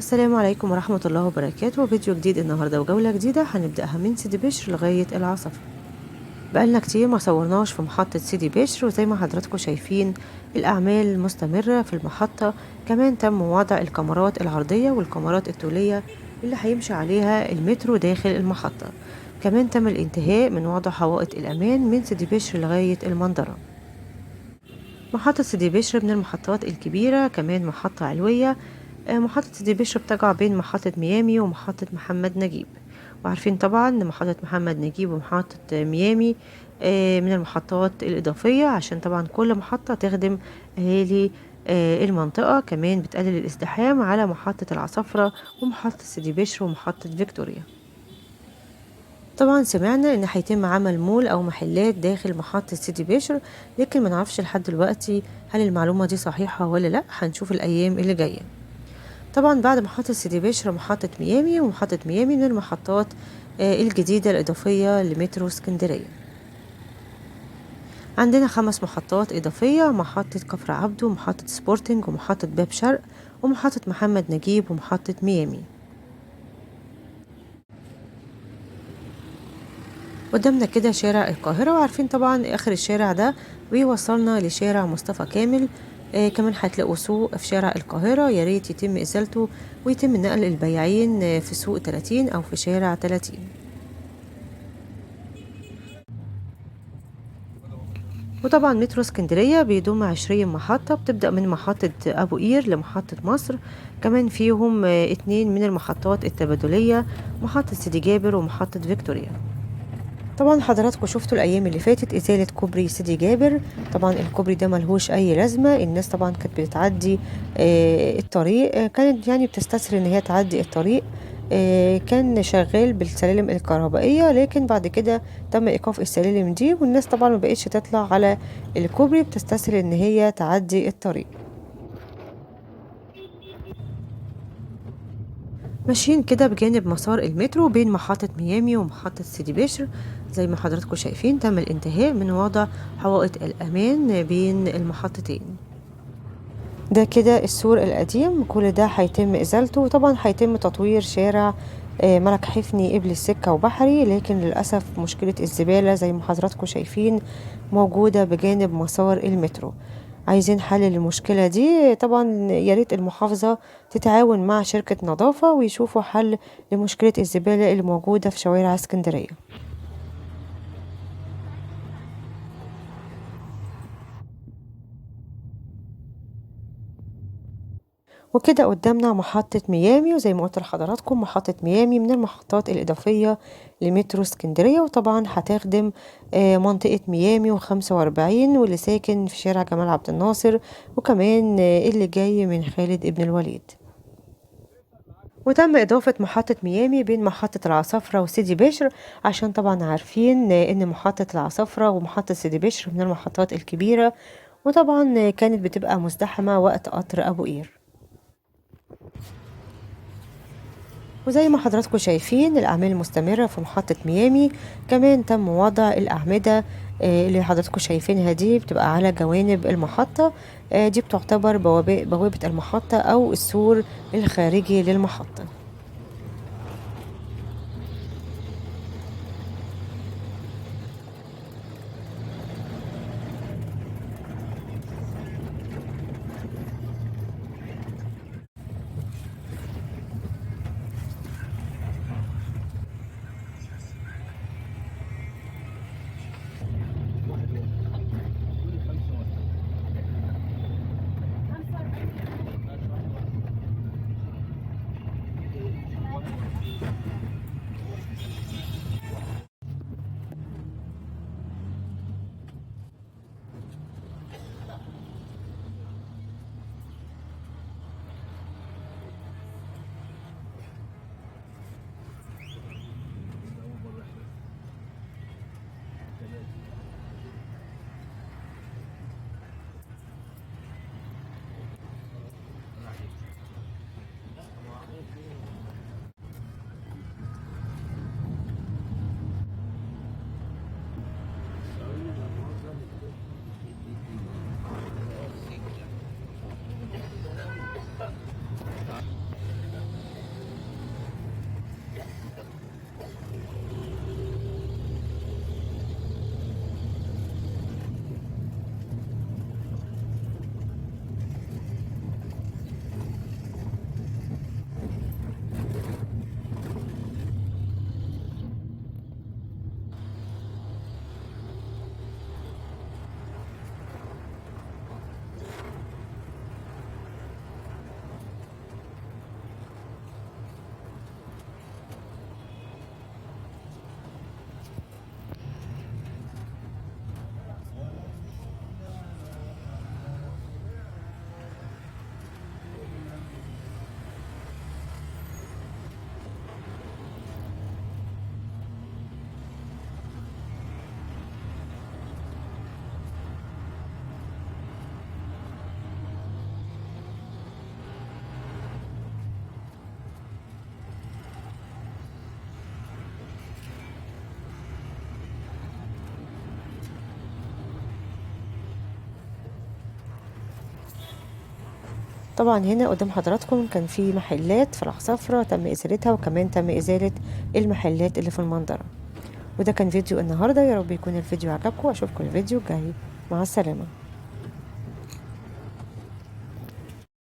السلام عليكم ورحمة الله وبركاته. فيديو جديد النهاردة وجولة جديدة هنبدأها من سيدي بشر لغاية العصفرة. بقالنا كتير ما صورناش في محطة سيدي بشر، وزي ما حضراتكم شايفين الأعمال مستمرة في المحطة. كمان تم وضع الكاميرات العرضية والكاميرات الطولية اللي هيمشي عليها المترو داخل المحطة. كمان تم الانتهاء من وضع حوائط الأمان من سيدي بشر لغاية المنظرة. محطة سيدي بشر من المحطات الكبيرة، كمان محطة علوية. محطة سيدي بشر بتقع بين محطة ميامي ومحطة محمد نجيب، وعارفين طبعا ان محطة محمد نجيب ومحطة ميامي من المحطات الإضافية، عشان طبعا كل محطة تخدم أهالي المنطقة. كمان بتقلل الازدحام على محطة العصفرة ومحطة سيدي بشر ومحطة فيكتوريا. طبعا سمعنا ان هيتم عمل مول او محلات داخل محطة سيدي بشر، لكن ما نعرفش لحد دلوقتي هل المعلومة دي صحيحة ولا لا. هنشوف الايام اللي جاية. طبعا بعد محطة سيدي بشر محطة ميامي، ومحطة ميامي من المحطات الجديدة الإضافية لمترو اسكندرية. عندنا 5 محطات إضافية: محطة كفر عبده ومحطة سبورتنج ومحطة باب شرق ومحطة محمد نجيب ومحطة ميامي. قدامنا كده شارع القاهرة، وعارفين طبعا آخر الشارع ده بيوصلنا لشارع مصطفى كامل. كمان هتلاقوا سوق في شارع القاهرة، يا ريت يتم إزالته ويتم نقل البياعين في سوق 30 أو في شارع 30. وطبعا مترو اسكندرية بيضم 20 محطة، بتبدأ من محطة أبو قير لمحطة مصر. كمان فيهم 2 من المحطات التبادلية، محطة سيدي جابر ومحطة فيكتوريا. طبعا حضراتكم شفتوا الأيام اللي فاتت إزالة كوبري سيدي جابر. طبعا الكوبري ده ملهوش أي لازمة، الناس طبعا كانت بتعدي الطريق، كانت يعني بتستسهل إن هي تعدي الطريق. كان شغال بالسلالم الكهربائية، لكن بعد كده تم إيقاف السلالم دي، والناس طبعا ما بقتش تطلع على الكوبري، بتستسهل إن هي تعدي الطريق. ماشيين كده بجانب مسار المترو بين محطة ميامي ومحطة سيدي بشر. زي ما حضراتكم شايفين تم الانتهاء من وضع حوائط الأمان بين المحطتين. ده كده السور القديم، كل ده هيتم إزالته، وطبعا هيتم تطوير شارع ملك حفني قبل السكة وبحري، لكن للأسف مشكلة الزبالة زي ما حضراتكم شايفين موجودة بجانب مسار المترو. عايزين حل للمشكلة دي طبعا، يا ريت المحافظة تتعاون مع شركة نظافة ويشوفوا حل لمشكلة الزبالة اللي موجودة في شوارع اسكندرية. وكده قدامنا محطة ميامي، وزي ما قلت لحضراتكم محطة ميامي من المحطات الإضافية لمترو اسكندرية، وطبعا هتخدم منطقة ميامي و45 واللي ساكن في شارع جمال عبد الناصر، وكمان اللي جاي من خالد ابن الوليد. وتم إضافة محطة ميامي بين محطة العصفرة وسيدي بشر، عشان طبعا عارفين إن محطة العصفرة ومحطة سيدي بشر من المحطات الكبيرة، وطبعا كانت بتبقى مزدحمة وقت قطر أبو قير. وزي ما حضراتكم شايفين الأعمال مستمرة في محطة ميامي. كمان تم وضع الأعمدة اللي حضراتكم شايفينها دي بتبقى على جوانب المحطة. دي بتعتبر بوابة المحطة أو السور الخارجي للمحطة. طبعا هنا قدام حضراتكم كان في محلات في العصافرة تم إزالتها، وكمان تم إزالة المحلات اللي في المنظرة. وده كان فيديو النهاردة، يا رب يكون الفيديو عجبكم، وأشوفكم الفيديو الجاي. مع السلامة.